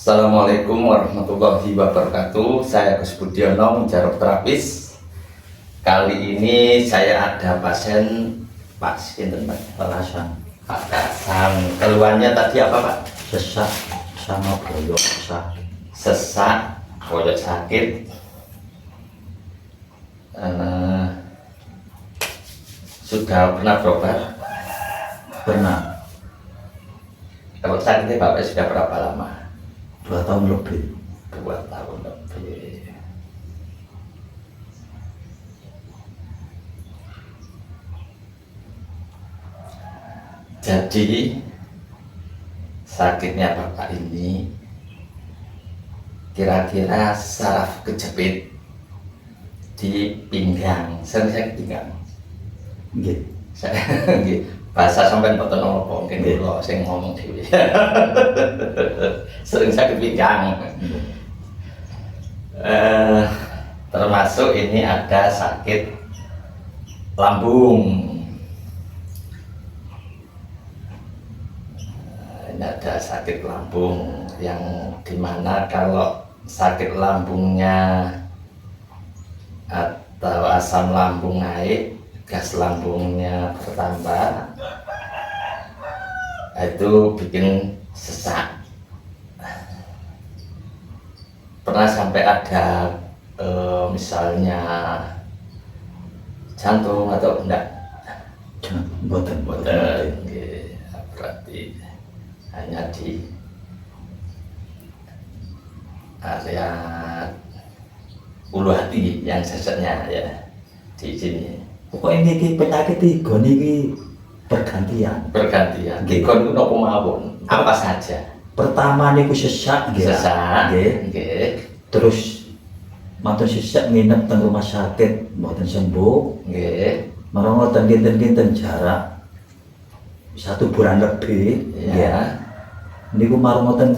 Assalamualaikum warahmatullahi wabarakatuh. Saya Gus Budiono, menjarok terapis. Kali ini saya ada pasien Pak Sinten Pak Alasan Pak Kasan. Keluhannya tadi apa Pak? sesak sama boyok sakit. Sesak, koyok sakit. Sudah pernah berobat? Pernah Kalau sakitnya Bapak sudah berapa lama? 2 tahun lebih. 2 tahun lebih. Jadi sakitnya Bapak ini kira-kira saraf kejepit di pinggang. Sering sakit pinggang. Nggih. Nggih. Bahasa sampean boten napa mungkin kula sing ngomong dhewe. Sering sakit pinggang. Termasuk ini ada sakit lambung. Ini ada sakit lambung yang dimana kalau sakit lambungnya atau asam lambung naik, gas lambungnya bertambah, itu bikin sesak. Pernah sampai ada misalnya jantung atau enggak? Boten. Nggih, berarti hanya di area ulu hati yang seseknya ya di sini. Pokoknya niki penyakit tiga niki bergantian. Dikon ku napa mawon? Apa saja? Pertama niku sesak nggih. Sesak, Nggih. nggih, Terus matur sesak nginep teng rumah sakit mboten sembuh. nggih. Marang ngoten kinten-kinten jarak 1 bulan lebih. Ya. Niku marang ngoten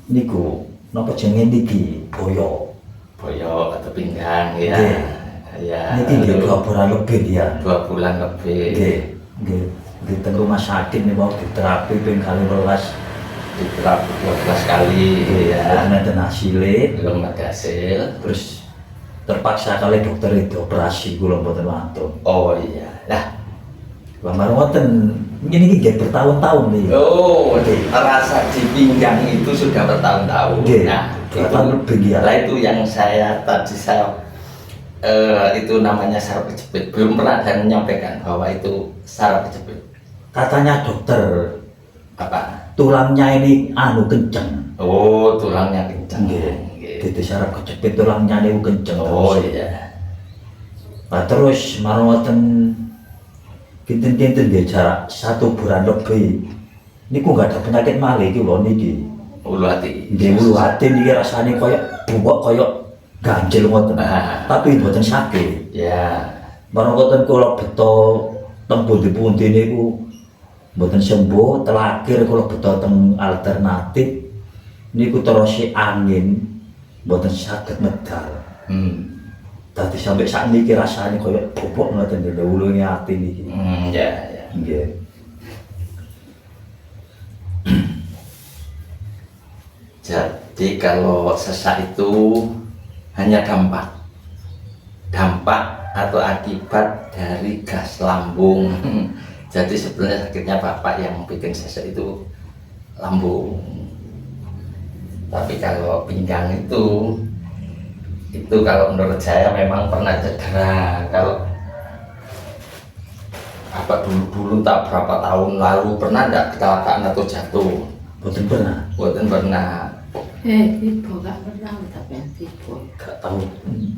niku napa jenenge niki boyok. Boyok atau pinggang ya. Nggih. Ya. Niki nggih 2 bulan lebih ya. 2 bulan lebih. Nggih. Di teng rumah sakit nih mau diterapi ping kali 12. Diterapi 12 kali ya. Nenten hasilnya. Belum ada hasil. Terus terpaksa kali dokter itu operasi kula mboten wantun. Oh iya. Nah, Lamar ngoten ini nggih bertahun-tahun nih. oh, rasa di pinggang itu sudah bertahun-tahun. Nggih. Nah, 2 tahun lebih ya. Nah, itu yang itu namanya saraf kejepit. Belum pernah ada yang menyampaikan bahwa itu saraf kejepit. Katanya dokter Apa? tulangnya ini kenceng. Oh, tulangnya kencang. Nggih. Dadi saraf kejepit tulangnya niku kenceng. Oh terus. iya. Nah, terus marang ngoten kinten-kinten nggih jarak 1 bulan lebih. Niku enggak ada penyakit malih iki lho niki. Ulu hati. Nggih ulu hati niki rasane koyo buwok koyo ganjel ngoten. Ah. Tapi mboten sakit. Ya. Marang ngoten kula beto teng pundi-pundi niku mboten sembuh, terakhir kula beto teng alternatif niku terus angin mboten saged medal. Dadi sampai saat niki rasane koyo bobok ngoten lho ulunge ati niki. Ya, ya. Nggih. Jadi kalau sesak itu hanya dampak atau akibat dari gas lambung. Jadi sebenarnya sakitnya Bapak yang bikin sesak itu lambung. Tapi kalau pinggang itu kalau menurut saya memang pernah cedera. Kalau apa dulu tak berapa tahun lalu pernah enggak kecelakaan atau jatuh? Mboten pernah. Buatan pernah. Tiba gak pernah tapi tiba. Gak tahu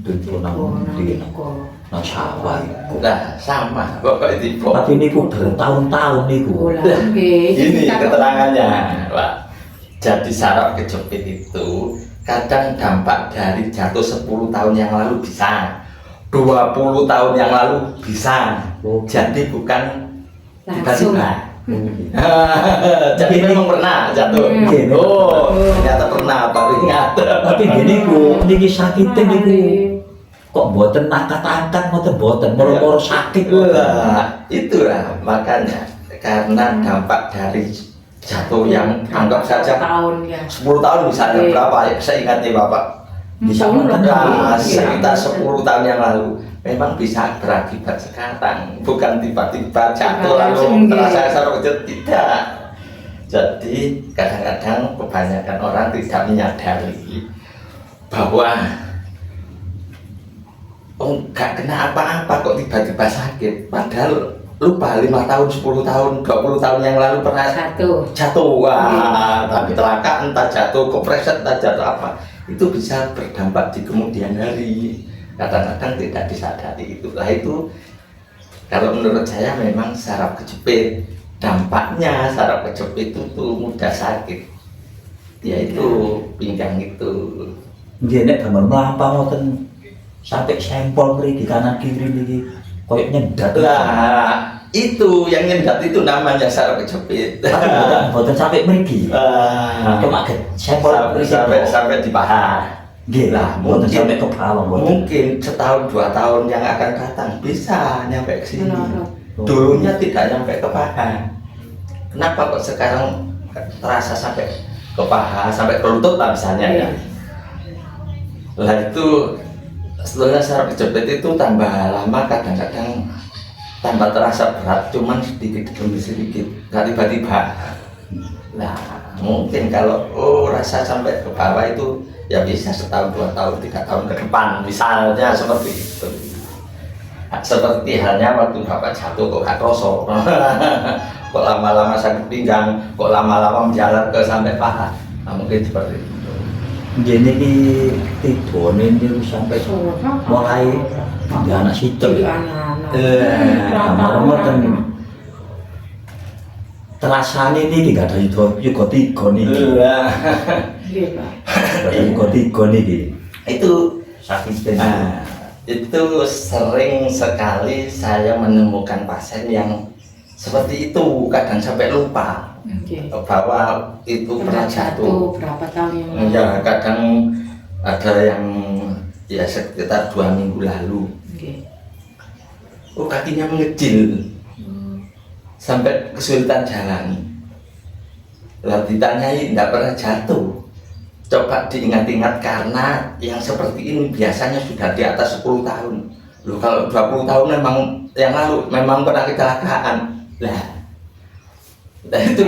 tiba nang ndi nang sawah iku. Nah, sama Bapak itu. Tapi niku bertahun-tahun niku. Ini keterangannya, Pak. Jadi saraf kejepit itu kadang dampak dari jatuh 10 tahun yang lalu bisa, 20 tahun yang lalu bisa. Jadi bukan tiba-tiba. Jadi memang pernah jatuh. Oh, ternyata pernah baru ingat. Tapi gini niki sakite niku kok mboten angkat-angkat mboten moro-moro sakit Itulah makanya karena dampak dari jatuh yang anggap saja tahun ya. 10 tahun misalnya Iya. berapa ya, saya ingatnya Bapak Bisa Sepuluh makan tahun. nah, Iya. sekitar 10 tahun yang lalu memang bisa berakibat sekarang, bukan tiba-tiba jatuh lalu Langsung, terasa iya. saraf kecil, tidak. Jadi kadang-kadang kebanyakan orang tidak menyadari bahwa nggak kena apa-apa kok tiba-tiba sakit, padahal lupa 5 tahun, 10 tahun, 20 tahun yang lalu pernah jatuh, wah, tapi kecelakaan, entah jatuh, kepleset, entah jatuh apa, itu bisa berdampak di kemudian hari. Kadang-kadang tidak disadari itu. Nah itu, kalau menurut saya memang saraf kejepit, dampaknya saraf kejepit itu tuh mudah sakit, yaitu pinggang itu. Dia nek gambar melampau ngoten sampai sempol mriki kanan kiri niki koyo nyedat. Lah itu yang nyendat itu namanya saraf kejepit. Boten sampai mriki. Cuma sempol Sampai di paha. Nggih lah, boten Mungkin- sampai ke bawah boten. Mungkin setahun 2 tahun yang akan datang bisa nyampe ke sini. Menurut. Dulunya tidak nyampe ke paha. Kenapa kok sekarang terasa sampai ke paha, sampai ke lutut lah misalnya ya. Iya. Lah itu setelah saraf kejepit itu tambah lama kadang-kadang tambah terasa berat, cuman sedikit demi sedikit, nggak tiba-tiba. Nah mungkin kalau rasa sampai ke bawah itu ya bisa setahun, 2 tahun, 3 tahun ke depan misalnya seperti itu. Nah, seperti halnya waktu Bapak jatuh kok gak kroso. Kok lama-lama sakit pinggang, kok lama-lama menjalar ke sampai paha. Nah, mungkin seperti itu. Nggih niki tidone niku sampai mulai di anak situ. Jadi anak-anak. Kamar ngoten. Terasane niki gak ada yuga 3 niki. Iya, Pak. Gak ada yuga 3 niki. Itu Sakit nah, itu sering sekali saya menemukan pasien yang seperti itu, kadang sampai lupa Oke. bahwa itu pernah jatuh. berapa tahun yang lalu? Ya kadang ada yang ya sekitar 2 minggu lalu. Oke. Kakinya mengecil sampai kesulitan jalan. Lalu ditanyai tidak pernah jatuh. Coba diingat-ingat karena yang seperti ini biasanya sudah di atas 10 tahun. Loh kalau 20 tahun memang yang lalu memang pernah kecelakaan. Nah itu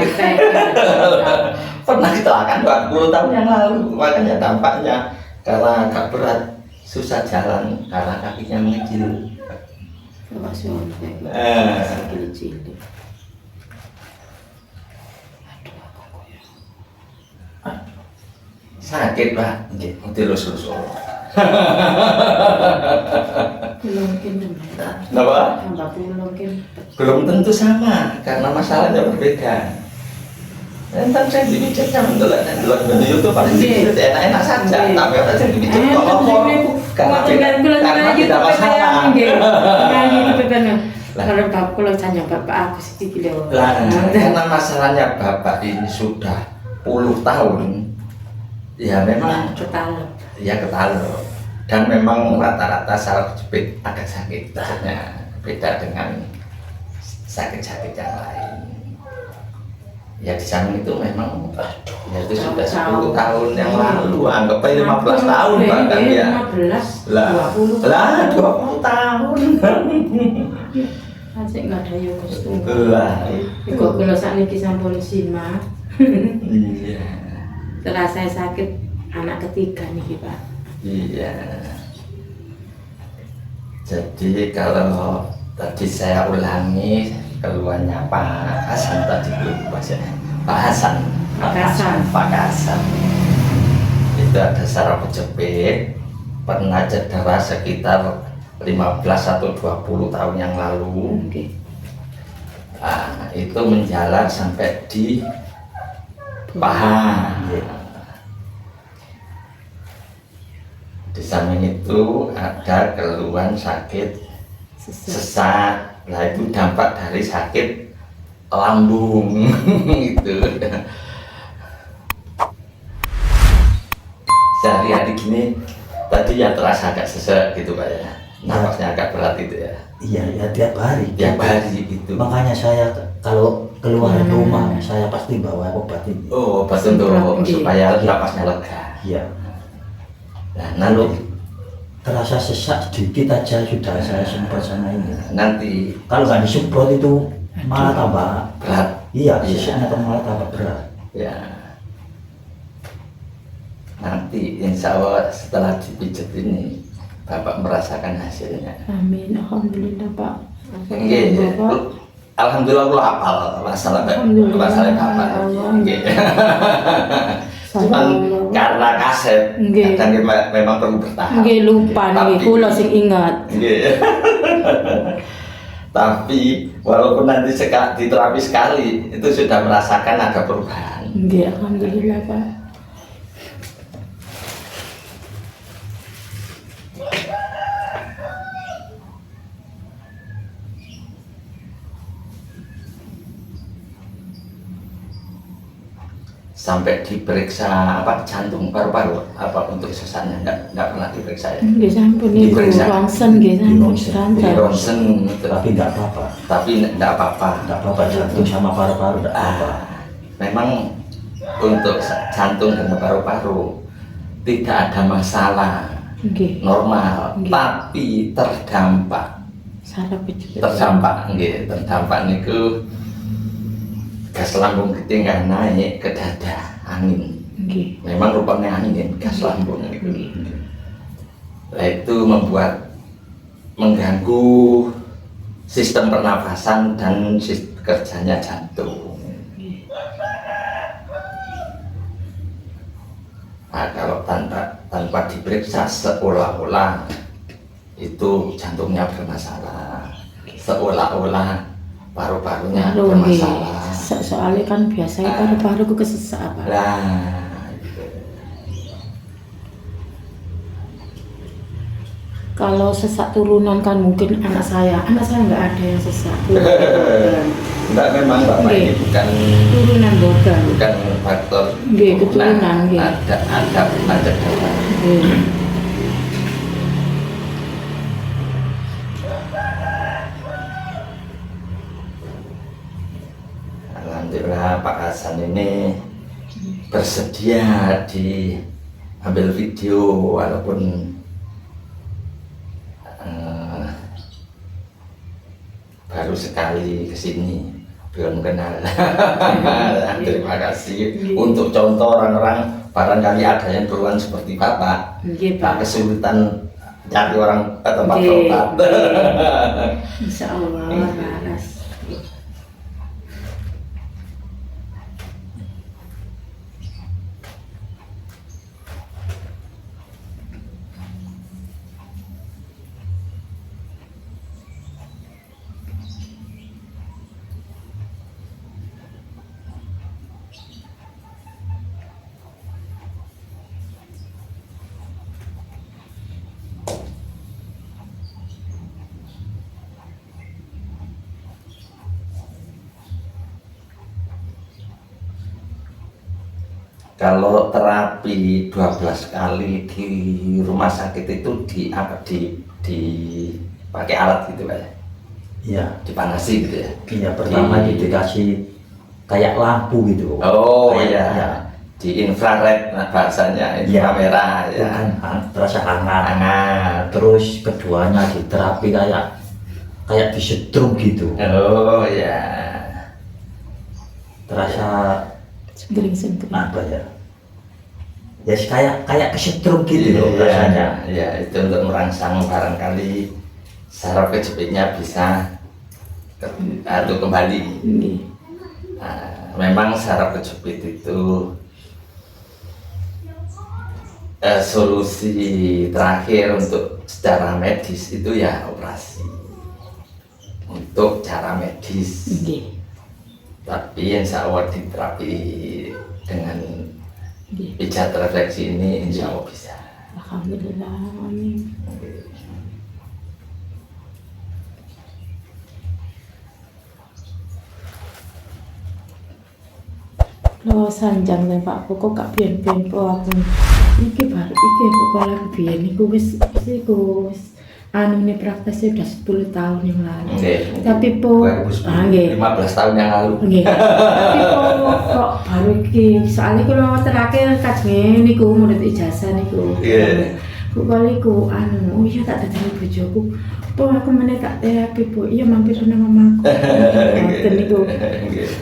pernah kecelakaan 20 tahun yang lalu, makanya dampaknya karena agak berat, susah jalan karena kakinya mengecil. Coba suami Eh. saya cilik. Aduh, apa kok ya? Sakit Pak, dilus-lus. Belum mungkin Kenapa? tambah pulau mungkin. Belum tentu sama, karena masalahnya berbeda. Entar saya dipijatnya mendelok di YouTube paling Iya. enak-enak saja, Iya. tapi orang saya dipijat kok ngomong karena tidak masalah. Kalau bapak kalau tanya bapak aku sedikit lewat. Lah, karena masalahnya Bapak ini sudah puluh tahun, ya memang Total. ya ketalu dan memang rata-rata saraf kejepit agak sakit, maksudnya beda dengan sakit-sakit yang lain. Ya di samping itu memang ya itu sudah 10 tahun yang lalu, anggap aja 15 tahun bahkan ya. 15, Lah, 20. lah 20 tahun. Asik nggak ada yang kostum. Lah, Kok kalau saat ini sampun simak. iya. Setelah saya sakit anak ketiga nih Pak. Iya. Jadi kalau tadi saya ulangi keluarnya Pak Hasan tadi lupa saya. Pak Hasan. Pak Hasan. Pak Hasan. Itu ada saraf kejepit, pernah cedera sekitar 15 atau 20 tahun yang lalu. Oke. Nah, itu menjalar sampai di paha. Di samping itu ada keluhan sakit sesak. Nah itu dampak dari sakit lambung itu. Sehari-hari gini tadi ya terasa agak sesak gitu Pak ya. Napasnya agak berat itu ya. Iya, ya tiap hari. Tiap hari gitu. Makanya saya kalau keluar Hmm. rumah saya pasti bawa obat ini. Oh, obat untuk Semprot, nggih. supaya napasnya lega. Iya. Nah, Kalau nanti terasa sesak sedikit aja sudah saya semprot sana ini. nanti Kalau nggak disemprot itu malah tambah berat. iya, Iya. sesaknya malah tambah berat. Ya. Nanti insya Allah setelah dipijat ini Bapak merasakan hasilnya. Amin. Alhamdulillah Pak. Nggih. Bapak. Alhamdulillah aku hafal masalah Alhamdulillah. masalah Bapak. Allah. Nggih. Cuman Allah. karena kaset Nggih. kadang memang perlu bertahap. Nggih lupa nggih, Tapi- kula sing ingat. Nggih. Tapi walaupun nanti diterapi sekali itu sudah merasakan ada perubahan. Nggih, alhamdulillah Pak. Sampai diperiksa apa jantung paru-paru apa untuk sesaknya enggak pernah diperiksa ya. Nggih sampun niku Diperiksa. rongsen nggih sampun Di santai. Ronsen Tapi nggak apa-apa. tapi enggak apa-apa. Nggak apa-apa jantung sama paru-paru nggak apa-apa. Memang untuk jantung dan paru-paru tidak ada masalah, Nggih, normal, Nggih. tapi terdampak terdampak niku gas lambung ketinggalan naik ke dada, angin. Nggih. Memang rupanya angin gas lambung niku. Nggih. Nah, itu mengganggu sistem pernafasan dan kerjanya jantung. Nah, kalau tanpa diperiksa seolah-olah itu jantungnya bermasalah, seolah-olah paru-parunya Lho nggih. bermasalah. Soalnya kan biasanya paru-paruku kesesak Pak. Nah, gitu. Kalau sesak turunan kan mungkin anak saya nggak ada yang sesak. Enggak, memang Bapak Nggih. ini bukan Turunan bukan faktor Nggih, keturunan, nggih. ada dalam. Nggih. Alhamdulillah Pak Hasan ini bersedia diambil video walaupun baru sekali kesini belum kenal. Terima kasih untuk contoh orang-orang barangkali ada yang duluan seperti Bapak Nggih tak Pak. kesulitan cari orang ke tempat Nggih. berobat. Insya Allah laras. Kalau terapi 12 kali di rumah sakit itu pakai alat gitu Pak ya? Iya. Dipanasi gitu ya? Iya, pertama dikasih kayak lampu gitu. Oh Kayak- iya, iya. di infrared nah, bahasanya Iya. inframerah Itu ya. kan terasa hangat. Hangat. Terus keduanya di terapi kayak disetrum gitu. Oh iya. Terasa Sentring-sentring. apa ya? Ya kayak kesetrum gitu loh Iya, rasanya. iya, itu untuk merangsang barangkali saraf kejepitnya bisa kembali. Nggih. Nah, memang saraf kejepit itu solusi terakhir untuk secara medis itu ya operasi. Untuk cara medis, Nggih. tapi insya Allah diterapi dengan Nggih. pijat refleksi ini insya Allah bisa. Alhamdulillah. Amin. Lo sanjang le Pak kok gak biyen-biyen po aku. Iki baru iki kok lagi biyen iku wis anu ini prakteknya udah 10 tahun yang lalu. Nggih. Tapi po, 2010, nggih. 15 tahun yang lalu. Nggih. Tapi kok baru iki soalnya kalau terakhir kajenge niku menurut ijazah niku. Iya. Ku kali ku anu, oh iya tak dadani bojoku. Po aku meneh tak terapi, Bu. Iya mampir nang omahku. Ngoten niku. Nggih.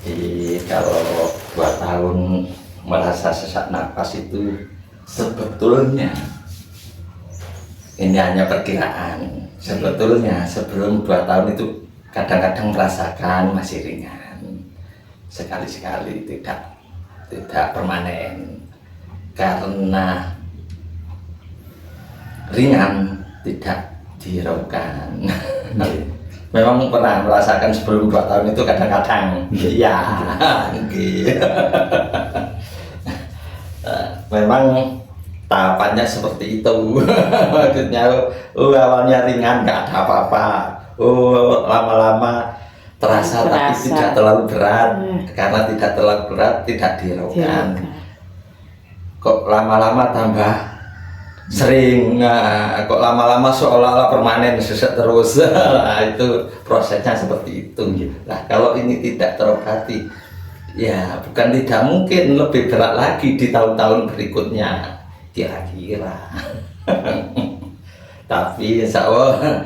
Jadi kalau 2 tahun merasa sesak nafas itu sebetulnya ini hanya perkiraan. Sebetulnya sebelum 2 tahun itu kadang-kadang merasakan masih ringan, sekali-sekali tidak permanen karena ringan tidak dihiraukan. Memang pernah merasakan sebelum 2 tahun itu kadang-kadang iya. Memang tahapannya seperti itu. Maksudnya awalnya ringan nggak ada apa-apa, lama-lama terasa tapi tidak terlalu berat. Karena tidak terlalu berat tidak dihiraukan. Kok lama-lama tambah sering, kok lama-lama seolah-olah permanen sesek terus. Nah, itu prosesnya seperti itu. Nah, kalau ini tidak terobati, ya bukan tidak mungkin lebih berat lagi di tahun-tahun berikutnya kira-kira. Tapi insya Allah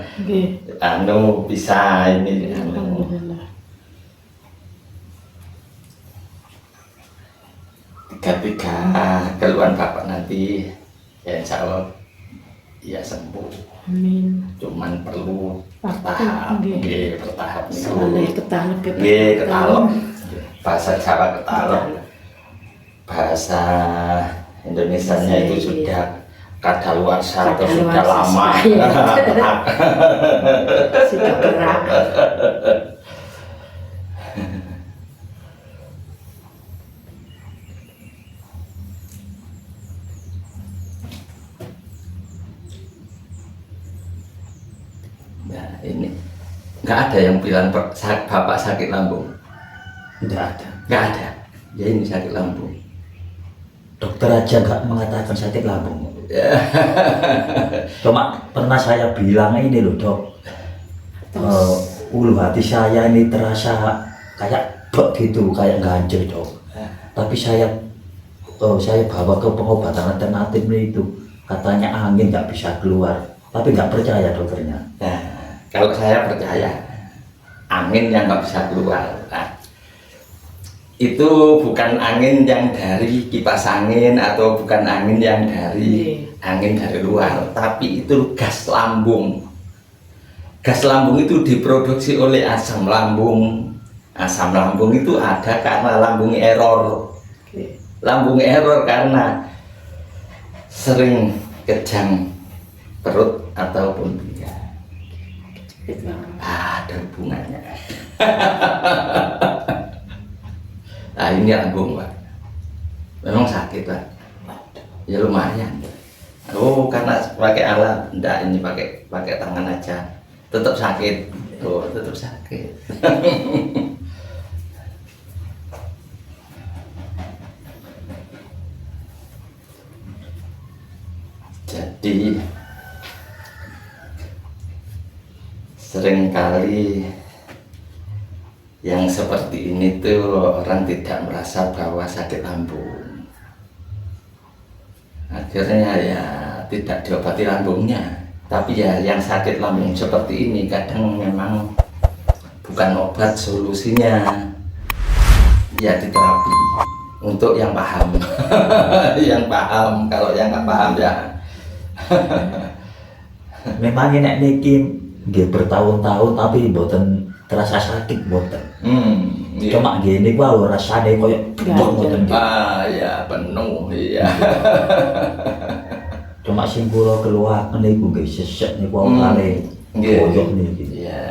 anu bisa ini anu. Alhamdulillah. Ketika keluhan bapak nanti ya insya Allah ya sembuh. Amin. Cuman perlu Waktu, bertahap, nggih. bertahap Soalnya ketalep ketalep, bahasa Jawa ketalep, bahasa Indonesianya itu sudah kadaluarsa atau sudah lama. Sudah berat. Nah ini nggak ada yang bilang bapak sakit lambung, Tidak ada. nggak ada. Ya ini sakit lambung. Dokter aja nggak mengatakan sakit lambung. Cuma pernah saya bilang ini loh dok, ulu hati saya ini terasa kayak begitu, kayak ganjel dok. Tapi saya bawa ke pengobatan alternatif itu, katanya angin nggak bisa keluar. Tapi nggak percaya dokternya. Nah, kalau saya percaya angin yang nggak bisa keluar. Nah, itu bukan angin yang dari kipas angin atau bukan angin yang dari angin dari luar, tapi itu gas lambung. Gas lambung itu diproduksi oleh asam lambung. Asam lambung itu ada karena lambung error. Lambung error karena sering kejang perut ataupun tidak. Ada hubungannya. Nah ini lambung Pak, memang sakit Pak, ya lumayan. Oh karena pakai alat, enggak, ini pakai tangan aja, tetap sakit. Oh tetap sakit. Jadi seringkali yang seperti ini tuh orang tidak merasa bahwa sakit lambung. Akhirnya ya tidak diobati lambungnya. Tapi ya yang sakit lambung seperti ini kadang memang bukan obat solusinya. Ya diterapi. untuk yang paham. Yang paham, kalau yang nggak paham ya Memang nek niki nggih bertahun-tahun tapi mboten terasa sakit mboten. iya. Cuma gini gua rasane koyo Nggak mboten nggih. Ya penuh iya. Cuma sing kula keluaken niku nggih sesek niku Hmm. kali Nggih. koyo niki. Iya.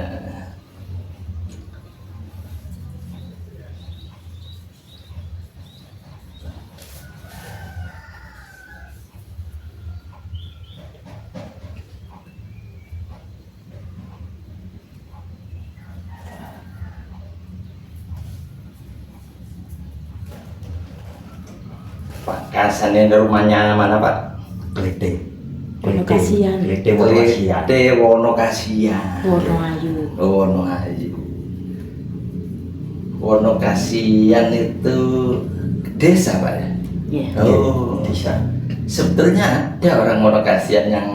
Pak Kasan ini rumahnya mana Pak? Klete. Wonokasian. Klete Wonokasian. Klete Wonokasian. Wonoayu. Wonoayu. Wonokasian itu desa Pak ya? Ya, Oh. Bisa. Sebetulnya ada orang Wonokasian yang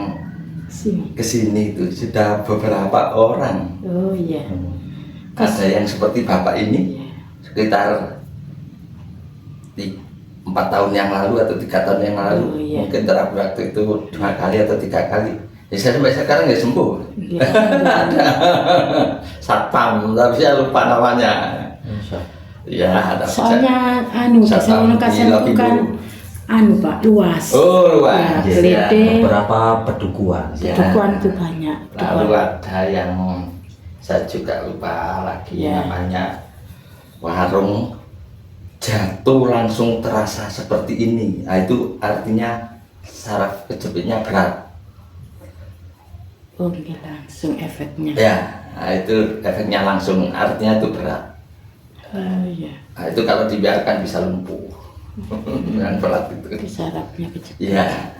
sini. kesini itu sudah beberapa orang. Oh iya. Ada yang seperti Bapak ini Iya. sekitar 4 tahun yang lalu atau 3 tahun yang lalu, Oh, iya. mungkin terakhir waktu itu 2 kali atau 3 kali. Ya, saya sampai sekarang nggak sembuh. Iya. Ada satpam, tapi saya lupa namanya. Bisa. Ya, ada. Soalnya anu desa Satpam Wonokasian di itu kan Lapindo. anu Pak luas. Oh, luas. Ya, Ya. Klete. Beberapa pedukuhan. Ya. Dukuhan itu banyak. Lalu Dukuhan. ada yang saya juga lupa lagi Ya. namanya, warung jatuh langsung terasa seperti ini. Nah, itu artinya saraf kejepitnya berat. Oh iya langsung efeknya. Ya, nah, itu efeknya langsung, artinya itu berat. Oh iya. Nah, itu kalau dibiarkan bisa lumpuh. Yang berat itu. Itu sarafnya kecil. Ya.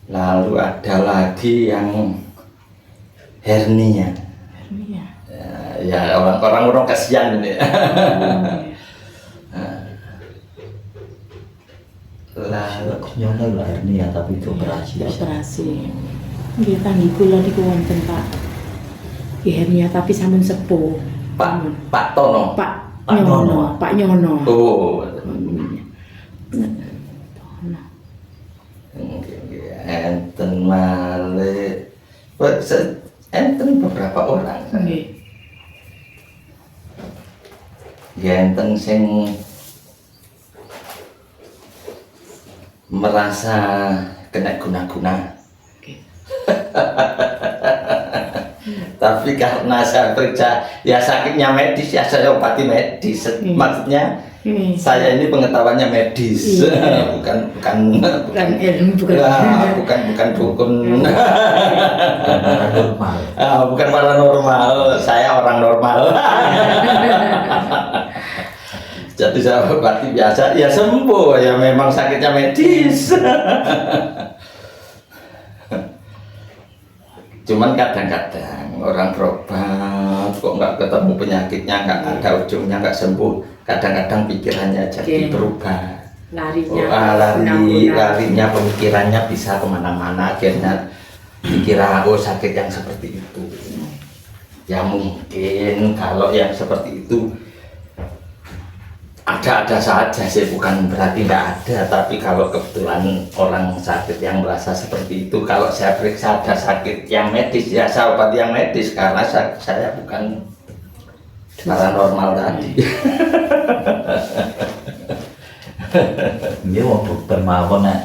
Lalu ada lagi yang hernia. Iya. Ya, orang kasihan ini. Oh, iya. Lalu Nyonya lah hernia tapi itu operasi. Operasi. Nggih tanggi kula niku wonten Pak. Nggih hernia tapi sampun sepuh. Pak Tono. Pak Pak Nyono, Nyono. Pak Nyono. Oh, Tono. enten malih. Enten beberapa orang. Nggih. Ya enten sing merasa kena guna-guna. Oke. Tapi karena saya periksa, ya sakitnya medis, ya saya obati medis. Maksudnya saya ini pengetahuannya medis, Iya. bukan ilmu, bukan. bukan dukun, Normal. bukan paranormal. Saya orang normal. Jadi saya obati biasa, ya sembuh, ya memang sakitnya medis. Cuman kadang-kadang orang berobat kok nggak ketemu penyakitnya, nggak ada ujungnya, nggak sembuh. Kadang-kadang pikirannya jadi Oke. berubah. Larinya. Larinya pemikirannya bisa kemana-mana, akhirnya dikira oh sakit yang seperti itu. Ya mungkin kalau yang seperti itu ada saja sih, bukan berarti nggak ada, tapi kalau kebetulan orang sakit yang merasa seperti itu, kalau saya periksa ada sakit yang medis, ya saya obati yang medis karena saya bukan paranormal tadi. Ini wong dokter mawon nek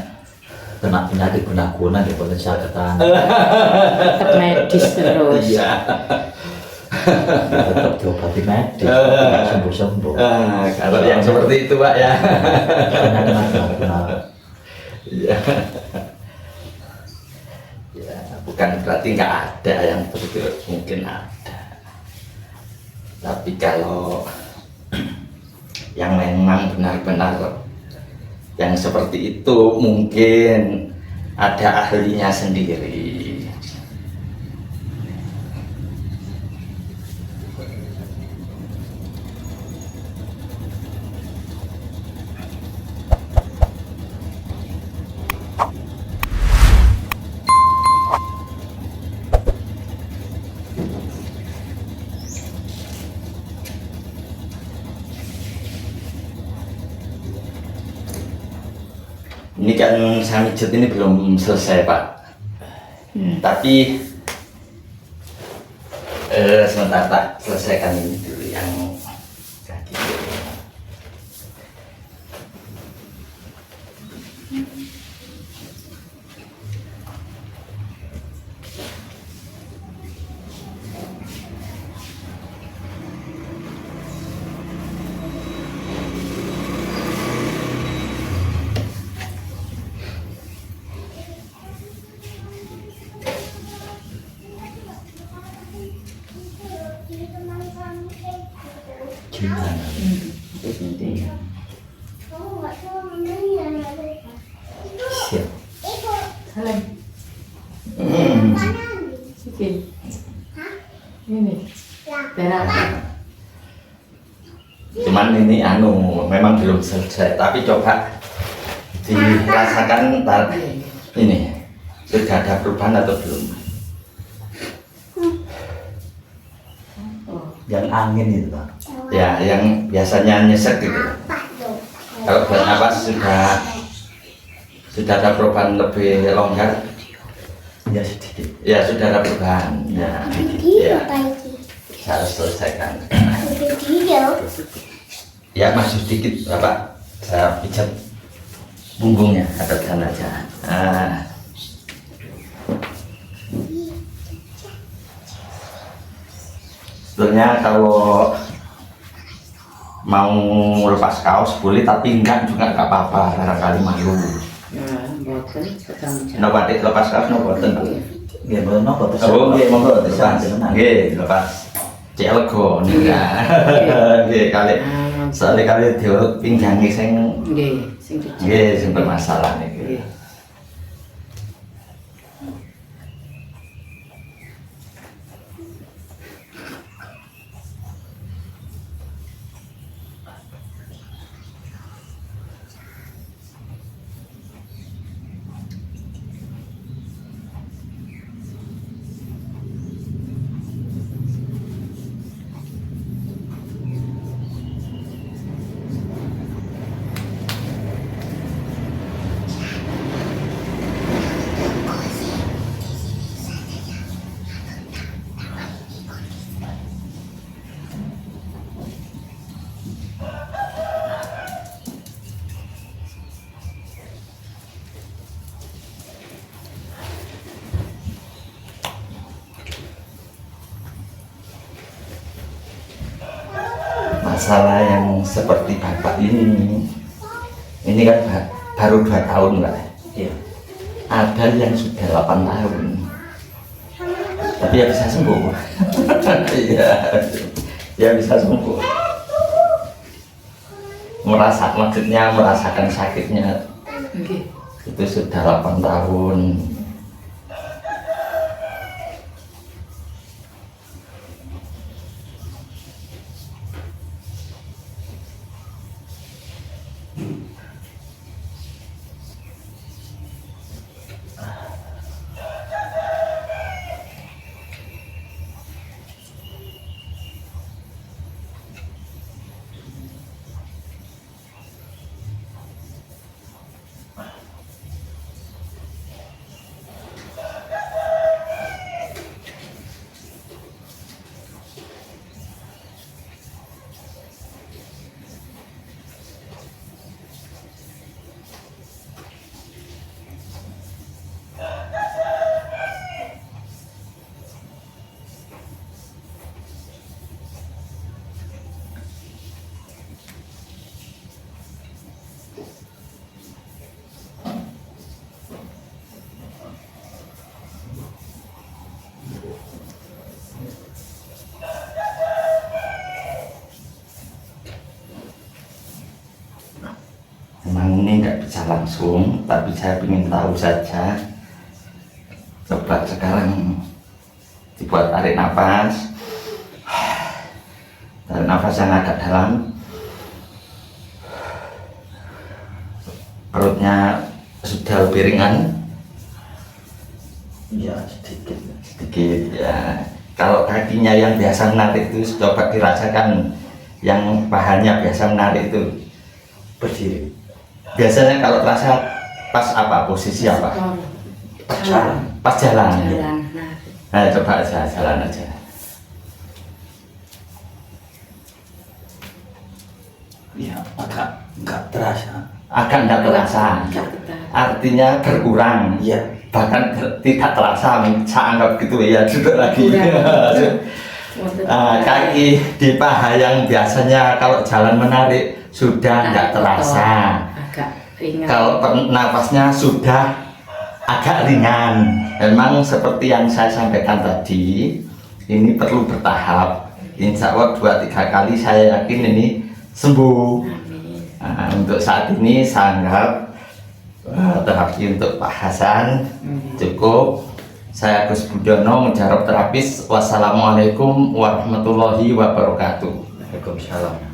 kena penyakit guna-guna di boten saketan. Tetap medis terus. Iya. Tetap diobati medis, nggak sembuh-sembuh. Kalau yang seperti itu Pak ya. Penyakit guna-guna. Iya. Ya, bukan berarti nggak ada yang seperti itu, mungkin ada. Tapi kalau yang memang benar-benar yang seperti itu mungkin ada ahlinya sendiri. Ini kan saya mijet ini belum selesai Pak. Tapi sebentar tak selesaikan ini dulu yang kaki. Gimana? Siap. Salam. Hmm. Oke. Ini. Berat. Cuman ini memang belum selesai, tapi coba dirasakan ntar ini sudah ada perubahan atau belum. Yang angin itu Pak. Ya, yang biasanya nyesek gitu. Kalau buat napas sudah ada perubahan lebih longgar. Ya sedikit. Ya sudah ada perubahan. Ya, ya. Saya harus selesaikan. Ya masih sedikit Bapak. Saya pijat punggungnya hadapkan aja. Nah. Sebenarnya kalau mau lepas kaos boleh, tapi enggak juga enggak apa-apa, barangkali malu. Ya, boten ketemu. Napa Dik, lepas kaos napa boten? Nggih mboten napa terus. Oh, nggih monggo lepas. Senang. Nggih, lepas. Cek lego nika. Nggih, kali soalnya kali diurut pinggange sing Nggih, sing kecil. nggih sing bermasalah niki. Nggih. Masalah yang seperti Bapak ini kan baru 2 tahun Pak. Iya. Ada yang sudah 8 tahun, tapi ya bisa sembuh. Iya, ya bisa sembuh. Maksudnya merasakan sakitnya Nggih. itu sudah 8 tahun. Memang ini nggak bisa langsung, tapi saya ingin tahu saja. Coba sekarang dibuat tarik nafas, tarik nafas yang agak dalam, perutnya sudah lebih ringan, Ya sedikit. sedikit ya. Kalau kakinya yang biasa menarik itu coba dirasakan, yang bahannya biasa menarik itu Berdiri. biasanya kalau terasa pas apa? Posisi apa? Pas jalan. Pas jalan. Jalan. Nah, Coba aja jalan aja. Ya, agak nggak terasa. Agak nggak terasa. Nggak betah. Artinya berkurang. Iya. Bahkan tidak terasa. Saya anggap gitu ya. Duduk lagi. Kaki di paha yang biasanya kalau jalan menarik sudah nggak terasa. Agak ringan. Kalau nafasnya sudah agak ringan. Memang seperti yang saya sampaikan tadi, ini perlu bertahap. Insya Allah 2-3 kali saya yakin ini sembuh. Amin. Nah, untuk saat ini saya anggap terapi untuk Pak Hasan cukup. Saya Gus Budiono, mujarab terapis. Wassalamualaikum warahmatullahi wabarakatuh. Waalaikumsalam.